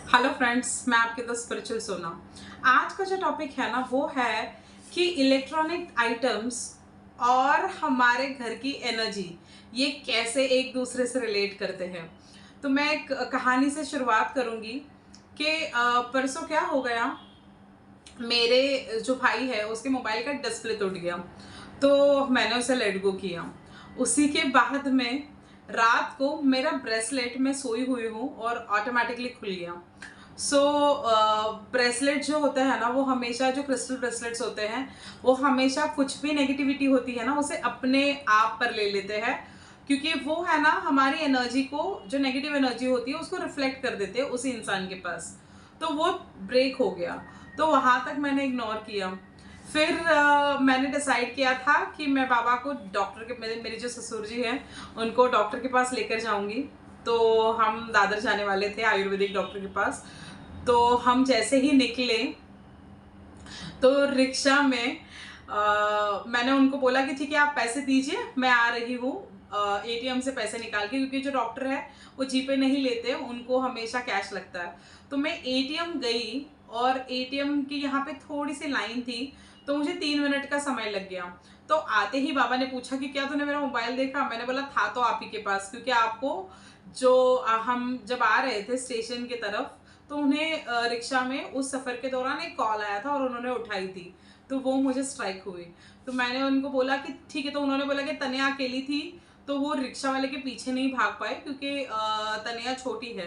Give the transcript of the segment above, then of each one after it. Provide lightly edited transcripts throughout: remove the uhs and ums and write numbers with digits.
Hello friends, मैं आपके the spiritual सोना। आज का जो टॉपिक है ना वो है कि इलेक्ट्रॉनिक आइटम्स और हमारे घर की एनर्जी ये कैसे एक दूसरे से रिलेट करते हैं। तो मैं एक कहानी से शुरुआत करूंगी कि परसों क्या हो गया। मेरे जो भाई है उसके मोबाइल का डिस्प्ले टूट गया, तो मैंने उसे लेट गो किया। उसी के बाद में रात को मेरा ब्रेसलेट में सोई हुई हूँ और ऑटोमेटिकली खुल गया। सो ब्रेसलेट जो होता है ना वो हमेशा, जो क्रिस्टल ब्रेसलेट्स होते हैं वो हमेशा कुछ भी नेगेटिविटी होती है ना उसे अपने आप पर ले लेते हैं, क्योंकि वो है ना हमारी एनर्जी को, जो नेगेटिव एनर्जी होती है उसको रिफ्लेक्ट कर देते हैं उस इंसान के पास। तो वो ब्रेक हो गया, तो वहाँ तक मैंने इग्नोर किया। फिर मैंने डिसाइड किया था कि मैं बाबा को डॉक्टर के, मेरे जो ससुर जी हैं उनको डॉक्टर के पास लेकर जाऊंगी। तो हम दादर जाने वाले थे आयुर्वेदिक डॉक्टर के पास। तो हम जैसे ही निकले तो रिक्शा में मैंने उनको बोला कि ठीक है आप पैसे दीजिए, मैं आ रही हूँ एटीएम से पैसे निकाल के, क्योंकि जो डॉक्टर है वो जीपे नहीं लेते, उनको हमेशा कैश लगता है। तो मैं एटीएम गई और एटीएम की यहाँ पे थोड़ी सी लाइन थी, तो मुझे 3 मिनट का समय लग गया। तो आते ही बाबा ने पूछा कि क्या तूने मेरा मोबाइल देखा। मैंने बोला था तो आप ही के पास, क्योंकि आपको जो हम जब आ रहे थे स्टेशन की तरफ तो उन्हें रिक्शा में उस सफ़र के दौरान एक कॉल आया था और उन्होंने उठाई थी, तो वो मुझे स्ट्राइक हुई। तो मैंने उनको बोला कि ठीक है। तो उन्होंने बोला कि तनिया अकेली थी, तो वो रिक्शा वाले के पीछे नहीं भाग पाए क्योंकि तनिया छोटी है,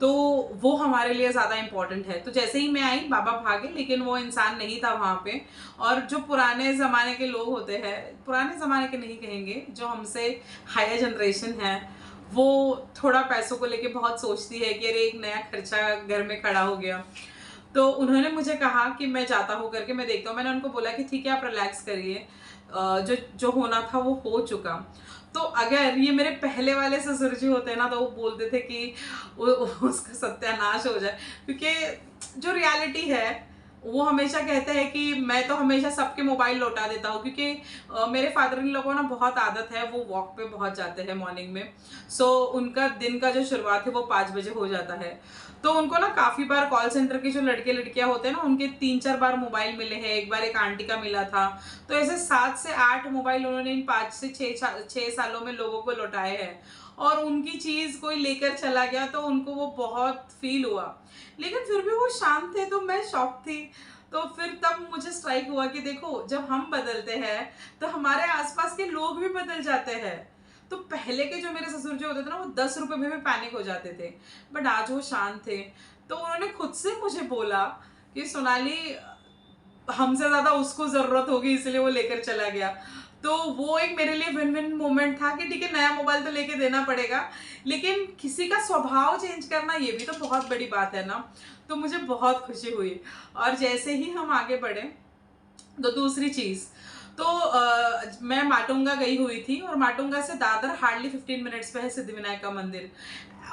तो वो हमारे लिए ज़्यादा इम्पोर्टेंट है। तो जैसे ही मैं आई बाबा भागे, लेकिन वो इंसान नहीं था वहाँ पे। और जो पुराने ज़माने के लोग होते हैं, पुराने ज़माने के नहीं कहेंगे, जो हमसे हायर जनरेशन है, वो थोड़ा पैसों को लेके बहुत सोचती है कि अरे एक नया खर्चा घर में खड़ा हो गया। तो उन्होंने मुझे कहा कि मैं जाता हूँ करके, मैं देखता हूँ। मैंने उनको बोला कि ठीक है आप रिलैक्स करिए, जो जो होना था वो हो चुका। तो अगर ये मेरे पहले वाले ससुर जी होते ना तो वो बोलते थे कि उसका सत्यानाश हो जाए, क्योंकि जो रियलिटी है वो हमेशा कहते हैं कि मैं तो हमेशा सबके मोबाइल लौटा देता हूँ, क्योंकि मेरे फादर इन लोगों को ना बहुत आदत है, वो वॉक पे बहुत जाते हैं मॉर्निंग में। सो उनका दिन का जो शुरुआत है वो 5 बजे हो जाता है। तो उनको ना काफ़ी बार कॉल सेंटर के जो लड़के लड़कियां होते हैं ना उनके 3-4 बार मोबाइल मिले हैं। एक बार एक आंटी का मिला था। तो ऐसे 7 से 8 मोबाइल उन्होंने इन 5 से 6 सालों में लोगों को लौटाए हैं। और उनकी चीज़ कोई लेकर चला गया तो उनको वो बहुत फील हुआ, लेकिन फिर भी वो शांत थे, तो मैं शॉक थी। तो फिर तब मुझे स्ट्राइक हुआ कि देखो जब हम बदलते हैं तो हमारे आसपास के लोग भी बदल जाते हैं। तो पहले के जो मेरे ससुर जी होते थे ना वो 10 रुपए में भी पैनिक हो जाते थे, बट आज वो शांत थे। तो उन्होंने खुद से मुझे बोला कि सोनाली, हमसे ज्यादा उसको जरूरत होगी इसलिए वो लेकर चला गया। तो वो एक मेरे लिए विन विन मोमेंट था कि ठीक है नया मोबाइल तो लेके देना पड़ेगा, लेकिन किसी का स्वभाव चेंज करना ये भी तो बहुत बड़ी बात है ना। तो मुझे बहुत खुशी हुई। और जैसे ही हम आगे बढ़े तो दूसरी चीज, तो मैं माटुंगा गई हुई थी और माटुंगा से दादर हार्डली 15 मिनट्स पे है सिद्धिविनायक का मंदिर।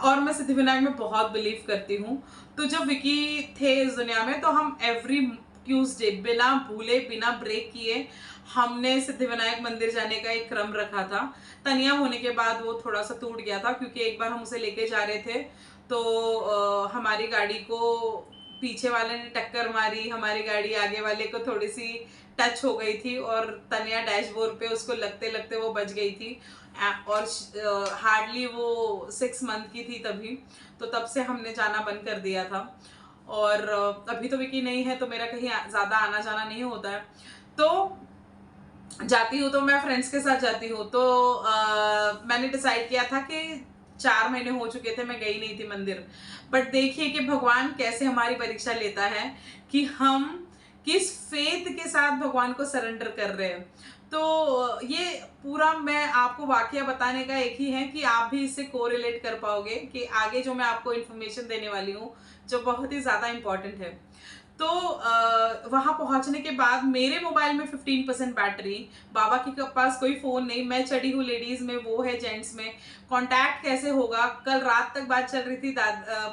और मैं सिद्धिविनायक में बहुत बिलीव करती हूँ। तो जब विकी थे इस दुनिया में तो हम एवरी ट्यूसडे बिना भूले बिना ब्रेक किए हमने सिद्धिविनायक मंदिर जाने का एक क्रम रखा था। तनिया होने के बाद वो थोड़ा सा टूट गया था, क्योंकि एक बार हम उसे लेके जा रहे थे तो हमारी गाड़ी को पीछे वाले ने टक्कर मारी, हमारी गाड़ी आगे वाले को थोड़ी सी टच हो गई थी और तनिया डैशबोर्ड पे उसको लगते लगते वो बच गई थी। और हार्डली वो 6 मंथ की थी तभी। तो तब से हमने जाना बंद कर दिया था। और अभी तो विकी नहीं है तो मेरा कहीं ज़्यादा आना जाना नहीं होता है। तो जाती हूँ तो मैं फ्रेंड्स के साथ जाती हूँ। तो मैंने डिसाइड किया था कि 4 महीने हो चुके थे मैं गई नहीं थी मंदिर। बट देखिए कि भगवान कैसे हमारी परीक्षा लेता है कि हम किस फेथ के साथ भगवान को सरेंडर कर रहे हैं। तो ये पूरा मैं आपको वाकया बताने का एक ही है कि आप भी इससे कोरिलेट कर पाओगे कि आगे जो मैं आपको इन्फॉर्मेशन देने वाली हूँ जो बहुत ही ज़्यादा इम्पॉर्टेंट है। तो वहां पहुंचने के बाद मेरे मोबाइल में 15% बैटरी, बाबा के पास कोई फोन नहीं, मैं चढ़ी हूँ लेडीज में, वो है जेंट्स में। कांटेक्ट कैसे होगा? कल रात तक बात चल रही थी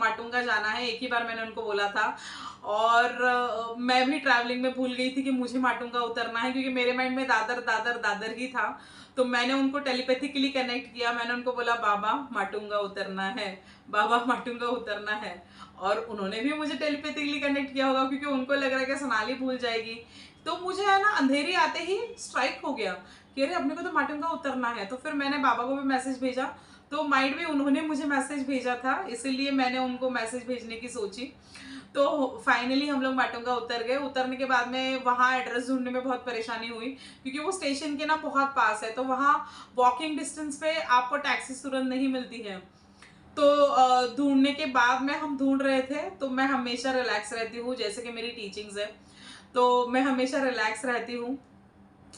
माटुंगा जाना है, एक ही बार मैंने उनको बोला था। और मैं भी ट्रैवलिंग में भूल गई थी कि मुझे माटुंगा उतरना है, क्योंकि मेरे माइंड में दादर दादर दादर ही था। तो मैंने उनको टेलीपैथिकली कनेक्ट किया, मैंने उनको बोला बाबा माटुंगा उतरना है, बाबा माटुंगा उतरना है। और उन्होंने भी मुझे टेलीपैथिकली कनेक्ट किया होगा, क्योंकि उनको लग रहा है कि सोनाली भूल जाएगी। तो मुझे है ना अंधेरी आते ही स्ट्राइक हो गया कि अरे अपने को तो माटुंगा उतरना है। तो फिर मैंने बाबा को भी मैसेज भेजा, तो माइट भी उन्होंने मुझे मैसेज भेजा था, इसीलिए मैंने उनको मैसेज भेजने की सोची। तो फाइनली हम लोग माटुंगा उतर गए। उतरने के बाद में वहाँ एड्रेस ढूंढने में बहुत परेशानी हुई, क्योंकि वो स्टेशन के ना बहुत पास है, तो वहाँ वॉकिंग डिस्टेंस पे आपको टैक्सी तुरंत नहीं मिलती है। तो ढूंढने के बाद में हम ढूंढ रहे थे, तो मैं हमेशा रिलैक्स रहती हूँ, जैसे कि मेरी टीचिंग्स है, तो मैं हमेशा रिलैक्स रहती हूँ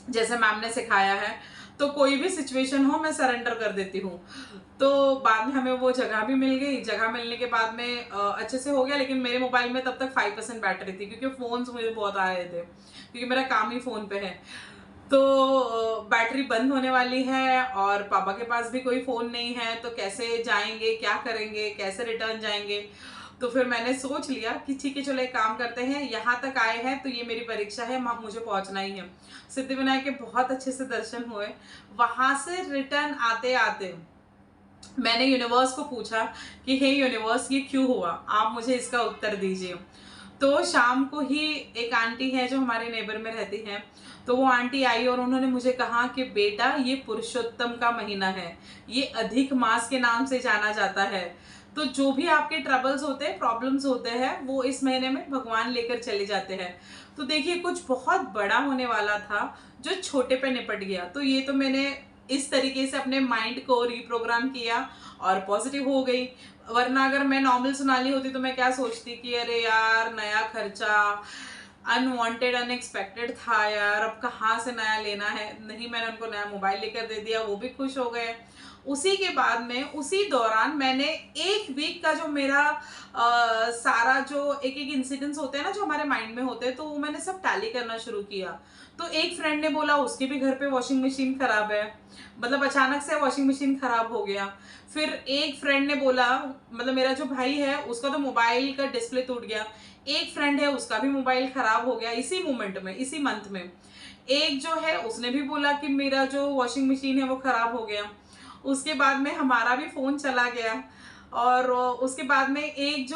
जैसे मैम ने सिखाया है। तो कोई भी सिचुएशन हो मैं सरेंडर कर देती हूँ। तो बाद में हमें वो जगह भी मिल गई। जगह मिलने के बाद में अच्छे से हो गया, लेकिन मेरे मोबाइल में तब तक 5% बैटरी थी, क्योंकि फ़ोन्स मुझे बहुत आ रहे थे, क्योंकि मेरा काम ही फ़ोन पे है। तो बैटरी बंद होने वाली है और पापा के पास भी कोई फ़ोन नहीं है, तो कैसे जाएंगे, क्या करेंगे, कैसे रिटर्न जाएंगे। तो फिर मैंने सोच लिया कि ठीक है चलो एक काम करते हैं, यहाँ तक आए हैं तो ये मेरी परीक्षा है, मुझे पहुँचना ही है। सिद्धिविनायक के बहुत अच्छे से दर्शन हुए। वहाँ से रिटर्न आते आते मैंने यूनिवर्स को पूछा कि हे यूनिवर्स ये क्यों हुआ, आप मुझे इसका उत्तर दीजिए। तो शाम को ही एक आंटी है जो हमारे नेबर में रहती हैं, तो वो आंटी आई और उन्होंने मुझे कहा कि बेटा ये पुरुषोत्तम का महीना है, ये अधिक मास के नाम से जाना जाता है। तो जो भी आपके ट्रबल्स होते हैं, प्रॉब्लम्स होते हैं, वो इस महीने में भगवान लेकर चले जाते हैं। तो देखिए कुछ बहुत बड़ा होने वाला था जो छोटे पे निपट गया। तो ये तो मैंने इस तरीके से अपने माइंड को रिप्रोग्राम किया और पॉजिटिव हो गई। वरना अगर मैं नॉर्मल सोनाली होती तो मैं क्या सोचती कि अरे यार नया खर्चा, अनवांटेड अनएक्सपेक्टेड था यार, अब कहाँ से नया लेना है। नहीं, मैंने उनको नया मोबाइल लेकर दे दिया, वो भी खुश हो गए। उसी के बाद में उसी दौरान मैंने एक वीक का जो मेरा सारा जो एक एक इंसिडेंट्स होते हैं ना जो हमारे माइंड में होते हैं, तो वो मैंने सब टैली करना शुरू किया। तो एक फ्रेंड ने बोला उसके भी घर पे वॉशिंग मशीन खराब है, मतलब अचानक से वॉशिंग मशीन खराब हो गया। फिर एक फ्रेंड ने बोला, मतलब मेरा जो भाई है उसका तो मोबाइल का डिस्प्ले टूट गया। एक फ्रेंड है उसका भी मोबाइल खराब हो गया इसी मोमेंट में, इसी मंथ में। एक जो है उसने भी बोला कि मेरा जो वॉशिंग मशीन है वो खराब हो गया। उसके बाद में हमारा भी फ़ोन चला गया। और उसके बाद में एक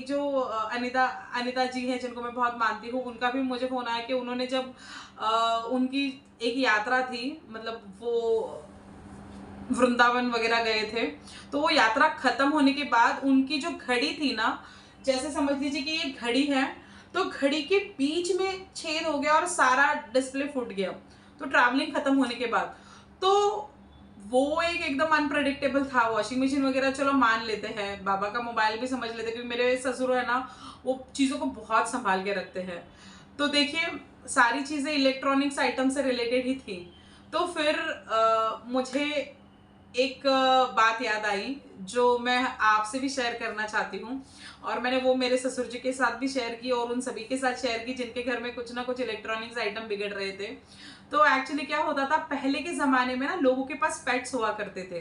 जो अनिता अनिता जी हैं जिनको मैं बहुत मानती हूँ, उनका भी मुझे फ़ोन आया कि उन्होंने जब उनकी एक यात्रा थी, मतलब वो वृंदावन वगैरह गए थे, तो वो यात्रा खत्म होने के बाद उनकी जो घड़ी थी ना, जैसे समझ लीजिए कि ये घड़ी है, तो घड़ी के बीच में छेद हो गया और सारा डिस्प्ले फूट गया। तो ट्रैवलिंग खत्म होने के बाद तो वो एक एकदम अनप्रेडिक्टेबल था। वॉशिंग मशीन वगैरह चलो मान लेते हैं, बाबा का मोबाइल भी समझ लेते, क्योंकि मेरे ससुर है ना वो चीज़ों को बहुत संभाल के रखते हैं। तो देखिए सारी चीज़ें इलेक्ट्रॉनिक्स आइटम से रिलेटेड ही थी। तो फिर मुझे एक बात याद आई जो मैं आपसे भी शेयर करना चाहती हूँ, और मैंने वो मेरे ससुर जी के साथ भी शेयर की और उन सभी के साथ शेयर की जिनके घर में कुछ ना कुछ इलेक्ट्रॉनिक्स आइटम बिगड़ रहे थे। तो एक्चुअली क्या होता था, पहले के ज़माने में ना लोगों के पास पेट्स हुआ करते थे।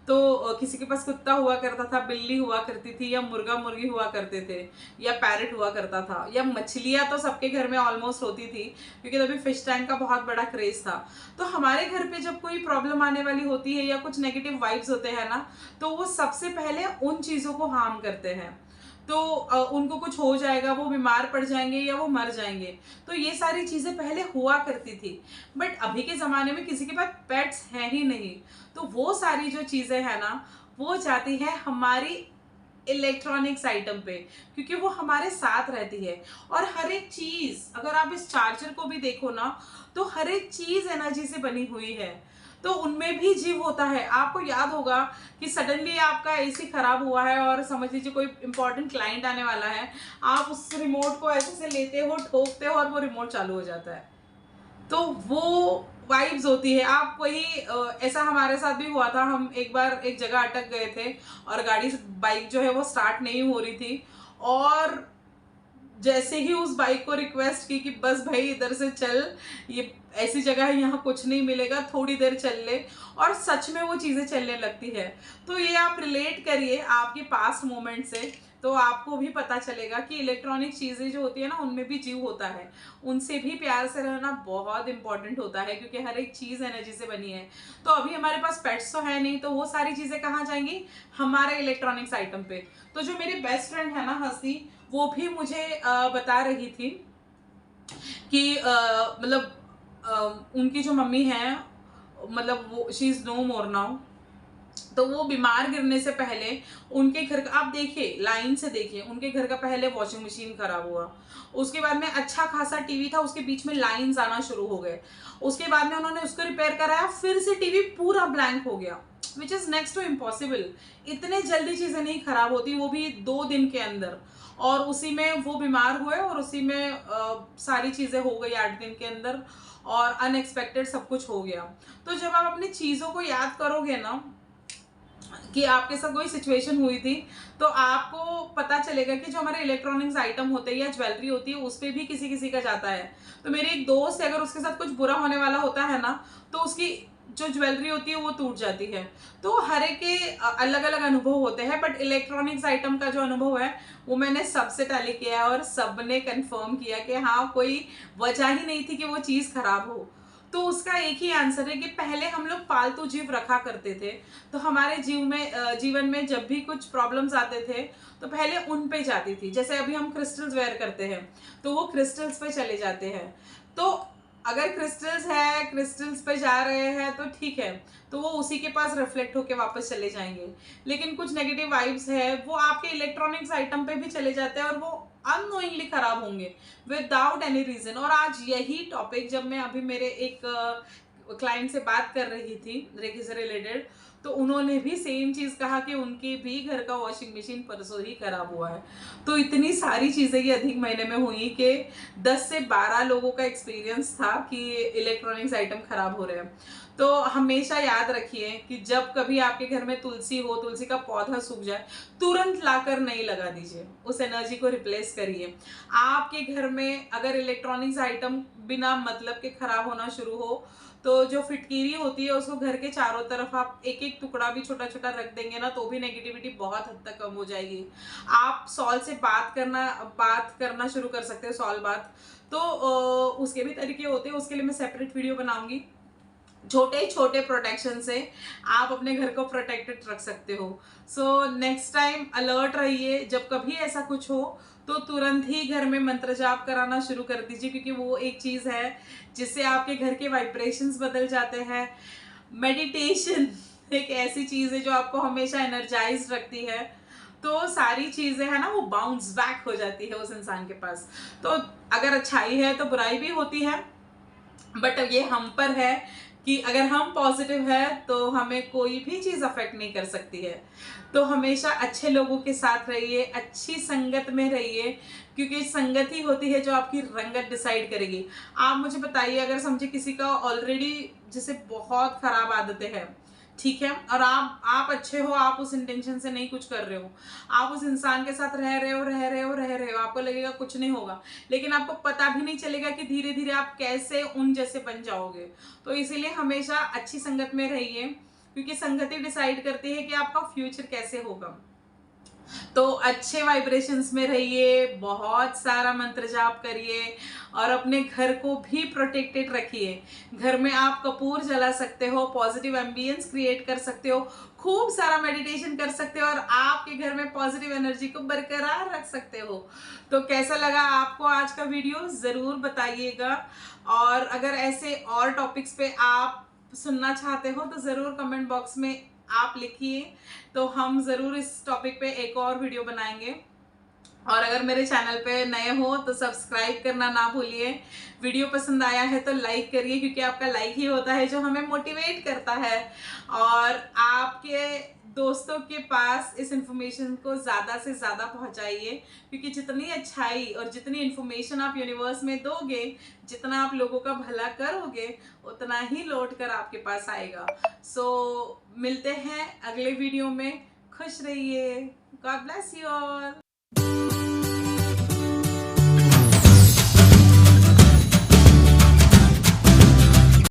तो किसी के पास कुत्ता हुआ करता था, बिल्ली हुआ करती थी, या मुर्गा मुर्गी हुआ करते थे, या पैरट हुआ करता था, या मछलियाँ तो सबके घर में ऑलमोस्ट होती थी, क्योंकि तभी फिश टैंक का बहुत बड़ा क्रेज था। तो हमारे घर पे जब कोई प्रॉब्लम आने वाली होती है या कुछ नेगेटिव वाइब्स होते हैं ना, तो वो सबसे पहले उन चीज़ों को हार्म करते हैं। तो उनको कुछ हो जाएगा, वो बीमार पड़ जाएंगे या वो मर जाएंगे। तो ये सारी चीज़ें पहले हुआ करती थी, बट अभी के ज़माने में किसी के पास पेट्स हैं ही नहीं। तो वो सारी जो चीज़ें हैं ना, वो जाती है हमारी इलेक्ट्रॉनिक्स आइटम पे, क्योंकि वो हमारे साथ रहती है। और हर एक चीज़, अगर आप इस चार्जर को भी देखो ना, तो हर एक चीज़ एनर्जी से बनी हुई है, तो उनमें भी जीव होता है। आपको याद होगा कि सडनली आपका एसी खराब हुआ है और समझ लीजिए कोई इंपॉर्टेंट क्लाइंट आने वाला है, आप उस रिमोट को ऐसे से लेते हो, ठोकते हो और वो रिमोट चालू हो जाता है। तो वो वाइब्स होती है। आप वही ऐसा हमारे साथ भी हुआ था। हम एक बार एक जगह अटक गए थे और बाइक जो है वो स्टार्ट नहीं हो रही थी, और जैसे ही उस बाइक को रिक्वेस्ट की कि बस भाई इधर से चल, ये ऐसी जगह है यहाँ कुछ नहीं मिलेगा, थोड़ी देर चल ले और सच में वो चीज़ें चलने लगती है। तो ये आप रिलेट करिए आपके पास्ट मोमेंट से, तो आपको भी पता चलेगा कि इलेक्ट्रॉनिक चीज़ें जो होती है ना, उनमें भी जीव होता है, उनसे भी प्यार से रहना बहुत इंपॉर्टेंट होता है, क्योंकि हर एक चीज़ एनर्जी से बनी है। तो अभी हमारे पास पेट्स तो है नहीं, तो वो सारी चीज़ें कहाँ जाएंगी, हमारे इलेक्ट्रॉनिक्स आइटम पे। तो जो मेरी बेस्ट फ्रेंड है ना हंसी, वो भी मुझे बता रही थी कि मतलब उनकी जो मम्मी है, मतलब वो she is no more now, तो वो बीमार गिरने से पहले उनके घर का, आप देखिए लाइन से देखिए, उनके घर का पहले वॉशिंग मशीन खराब हुआ, उसके बाद में अच्छा खासा टीवी था, उसके बीच में लाइंस आना शुरू हो गए, उसके बाद में उन्होंने उसको रिपेयर कराया, फिर से टीवी पूरा ब्लैंक हो गया, which is next to impossible. इतने जल्दी चीज़ें नहीं खराब होती, वो भी 2 दिन के अंदर, और उसी में वो बीमार हुए और उसी में सारी चीज़ें हो गई 8 दिन के अंदर, और अनएक्सपेक्टेड सब कुछ हो गया। तो जब आप अपनी चीज़ों को याद करोगे ना कि आपके साथ कोई सिचुएशन हुई थी, तो आपको पता चलेगा कि जो हमारे इलेक्ट्रॉनिक्स आइटम होते हैं या ज्वेलरी होती है, उस पे भी किसी किसी का जाता है। तो मेरी एक दोस्त है, अगर उसके साथ कुछ बुरा होने वाला होता है ना, तो उसकी जो ज्वेलरी होती है वो टूट जाती है। तो हर एक के अलग अलग अनुभव होते हैं, बट इलेक्ट्रॉनिक्स आइटम का जो अनुभव है वो मैंने सबसे टैली किया है, और सबने कंफर्म किया कि हाँ, कोई वजह ही नहीं थी कि वो चीज़ खराब हो। तो उसका एक ही आंसर है कि पहले हम लोग पालतू जीव रखा करते थे, तो हमारे जीवन में जब भी कुछ प्रॉब्लम्स आते थे, तो पहले उन पे जाती थी। जैसे अभी हम क्रिस्टल्स वेयर करते हैं, तो वो क्रिस्टल्स पे चले जाते हैं। तो अगर क्रिस्टल्स है, क्रिस्टल्स पे जा रहे हैं तो ठीक है, तो वो उसी के पास रिफ्लेक्ट होके वापस चले जाएंगे। लेकिन कुछ नेगेटिव वाइब्स है, वो आपके इलेक्ट्रॉनिक्स आइटम पे भी चले जाते हैं, और वो अननोइंगली खराब होंगे विदाउट एनी रीजन। और आज यही टॉपिक जब मैं अभी मेरे एक क्लाइंट से बात कर रही थी रेकी से रिलेटेड, तो उन्होंने भी सेम चीज़ कहा कि उनके भी घर का वॉशिंग मशीन परसों ही खराब हुआ है। तो इतनी सारी चीज़ें ये अधिक महीने में हुई कि 10 से 12 लोगों का एक्सपीरियंस था कि इलेक्ट्रॉनिक्स आइटम खराब हो रहे हैं। तो हमेशा याद रखिए कि जब कभी आपके घर में तुलसी हो, तुलसी का पौधा सूख जाए, तुरंत लाकर नहीं लगा दीजिए, उस एनर्जी को रिप्लेस करिए। आपके घर में अगर इलेक्ट्रॉनिक्स आइटम बिना मतलब के खराब होना शुरू हो, तो जो फिटकीरी होती है उसको घर के चारों तरफ आप एक एक टुकड़ा भी छोटा छोटा रख देंगे ना, तो भी नेगेटिविटी बहुत हद तक कम हो जाएगी। आप सॉल से बात करना शुरू कर सकते हो, सॉल बात। तो उसके भी तरीके होते हैं, उसके लिए मैं सेपरेट वीडियो बनाऊंगी। छोटे छोटे प्रोटेक्शन से आप अपने घर को प्रोटेक्टेड रख सकते हो। सो नेक्स्ट टाइम अलर्ट रहिए, जब कभी ऐसा कुछ हो तो तुरंत ही घर में मंत्र जाप कराना शुरू कर दीजिए, क्योंकि वो एक चीज़ है जिससे आपके घर के वाइब्रेशंस बदल जाते हैं। मेडिटेशन एक ऐसी चीज़ है जो आपको हमेशा एनर्जाइज रखती है, तो सारी चीज़ें है ना, वो बाउंस बैक हो जाती है उस इंसान के पास। तो अगर अच्छाई है तो बुराई भी होती है, बट ये हम पर है कि अगर हम पॉजिटिव है तो हमें कोई भी चीज़ अफेक्ट नहीं कर सकती है। तो हमेशा अच्छे लोगों के साथ रहिए, अच्छी संगत में रहिए, क्योंकि संगत ही होती है जो आपकी रंगत डिसाइड करेगी। आप मुझे बताइए, अगर समझे किसी का ऑलरेडी जैसे बहुत खराब आदतें हैं, ठीक है, और आप अच्छे हो, आप उस इंटेंशन से नहीं कुछ कर रहे हो, आप उस इंसान के साथ रह रहे हो, आपको लगेगा कुछ नहीं होगा, लेकिन आपको पता भी नहीं चलेगा कि धीरे धीरे आप कैसे उन जैसे बन जाओगे। तो इसीलिए हमेशा अच्छी संगत में रहिए, क्योंकि संगत ही डिसाइड करती है कि आपका फ्यूचर कैसे होगा। तो अच्छे वाइब्रेशंस में रहिए, बहुत सारा मंत्र जाप करिए, और अपने घर को भी प्रोटेक्टेड रखिए। घर में आप कपूर जला सकते हो, पॉजिटिव एम्बियंस क्रिएट कर सकते हो, खूब सारा मेडिटेशन कर सकते हो, और आपके घर में पॉजिटिव एनर्जी को बरकरार रख सकते हो। तो कैसा लगा आपको आज का वीडियो, ज़रूर बताइएगा। और अगर ऐसे और टॉपिक्स पे आप सुनना चाहते हो तो ज़रूर कमेंट बॉक्स में आप लिखिए, तो हम ज़रूर इस टॉपिक पे एक और वीडियो बनाएंगे। और अगर मेरे चैनल पे नए हो तो सब्सक्राइब करना ना भूलिए। वीडियो पसंद आया है तो लाइक करिए, क्योंकि आपका लाइक ही होता है जो हमें मोटिवेट करता है। और आपके दोस्तों के पास इस इन्फॉर्मेशन को ज़्यादा से ज़्यादा पहुंचाइए, क्योंकि जितनी अच्छाई और जितनी इन्फॉर्मेशन आप यूनिवर्स में दोगे, जितना आप लोगों का भला करोगे, उतना ही लौट कर आपके पास आएगा। सो मिलते हैं अगले वीडियो में। खुश रहिए। God bless you all.